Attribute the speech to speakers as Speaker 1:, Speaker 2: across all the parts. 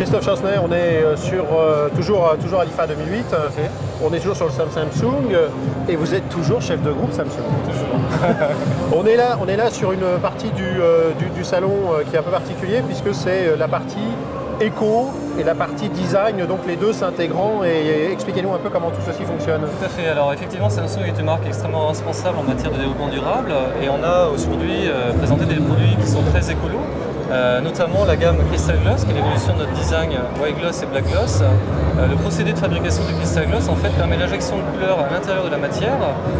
Speaker 1: Christophe Chaussenet, on est toujours à l'IFA 2008. On est toujours sur le Samsung et vous êtes toujours chef de groupe Samsung.
Speaker 2: Toujours.
Speaker 1: On est là sur une partie du salon qui est un peu particulier puisque c'est la partie éco et la partie design, donc les deux s'intégrant, et expliquez-nous un peu comment tout ceci fonctionne.
Speaker 2: Tout à fait, alors effectivement Samsung est une marque extrêmement responsable en matière de développement durable et on a aujourd'hui présenté des produits qui sont très écolos, notamment la gamme Crystal Gloss qui est l'évolution de notre design White Gloss et Black Gloss. Le procédé de fabrication du Crystal Gloss en fait permet l'injection de couleurs à l'intérieur de la matière,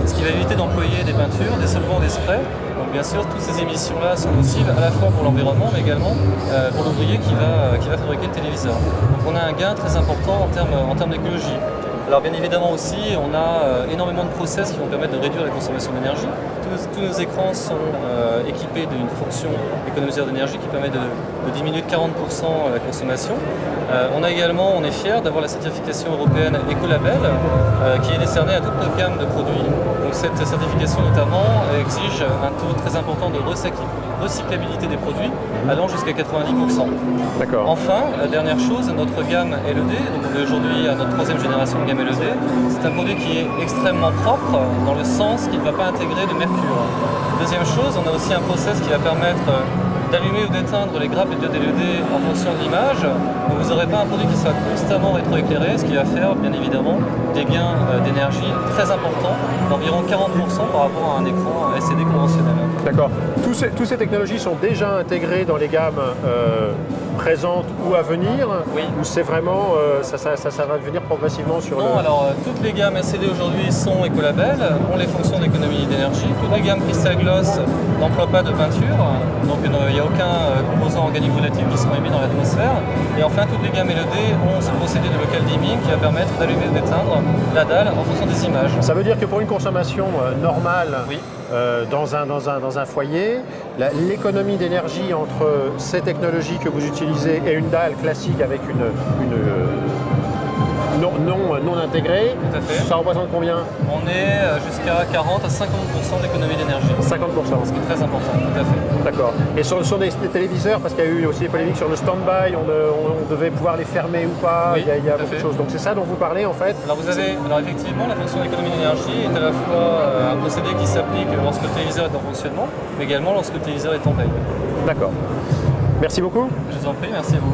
Speaker 2: ce qui va éviter d'employer des peintures, des solvants, des sprays. Donc bien sûr, toutes ces émissions-là sont possibles à la fois pour l'environnement, mais également pour l'ouvrier qui va fabriquer le téléviseur. Donc on a un gain très important en termes d'écologie. Alors bien évidemment aussi, on a énormément de process qui vont permettre de réduire la consommation d'énergie. Tous nos écrans sont équipés d'une fonction économiseur d'énergie qui permet de diminuer de 40% la consommation. On est fiers d'avoir la certification européenne Ecolabel qui est décernée à toute notre gamme de produits. Donc cette certification notamment exige un taux très important de recyclabilité des produits allant jusqu'à 90%.
Speaker 1: D'accord.
Speaker 2: Enfin, la dernière chose, notre gamme LED, donc on est aujourd'hui à notre 3e génération de gamme LED, c'est un produit qui est extrêmement propre dans le sens qu'il ne va pas intégrer de mercure. Deuxième chose, on a aussi un process qui va permettre d'allumer ou d'éteindre les grappes de diode LED en fonction de l'image. Donc vous n'aurez pas un produit qui sera constamment rétroéclairé, ce qui va faire bien évidemment des gains d'énergie très importants, d'environ 40% par rapport à un écran LCD conventionnel.
Speaker 1: D'accord. Toutes ces technologies sont déjà intégrées dans les gammes présentes ou à venir,
Speaker 2: oui.
Speaker 1: Ou c'est vraiment, ça va venir progressivement sur
Speaker 2: Non, alors toutes les gammes LCD aujourd'hui sont Ecolabel, ont les fonctions d'économie d'énergie. Toutes les gammes Crystal Gloss n'emploient pas de peinture, donc il n'y a aucun composant organique volatile qui sont émis dans l'atmosphère. Et enfin, toutes les gammes LED ont ce procédé de local dimming qui va permettre d'allumer ou d'éteindre la dalle en fonction des images.
Speaker 1: Ça veut dire que pour une consommation normale,
Speaker 2: oui.
Speaker 1: Dans un foyer, l'économie d'énergie entre ces technologies que vous utilisez et une dalle classique avec une non intégrée, ça représente combien?
Speaker 2: On est jusqu'à 40 à 50% d'économie d'énergie.
Speaker 1: 50%.
Speaker 2: Ce qui est très important, tout à fait.
Speaker 1: D'accord. Et sur des téléviseurs, parce qu'il y a eu aussi des polémiques sur le stand-by, on devait pouvoir les fermer ou pas,
Speaker 2: oui,
Speaker 1: il y a beaucoup de choses. Donc c'est ça dont vous parlez en fait?
Speaker 2: Alors effectivement, la fonction d'économie d'énergie est à la fois un procédé qui s'applique lorsque le téléviseur est en fonctionnement, mais également lorsque le téléviseur est en veille.
Speaker 1: D'accord. Merci beaucoup.
Speaker 2: Je vous en prie, merci à vous.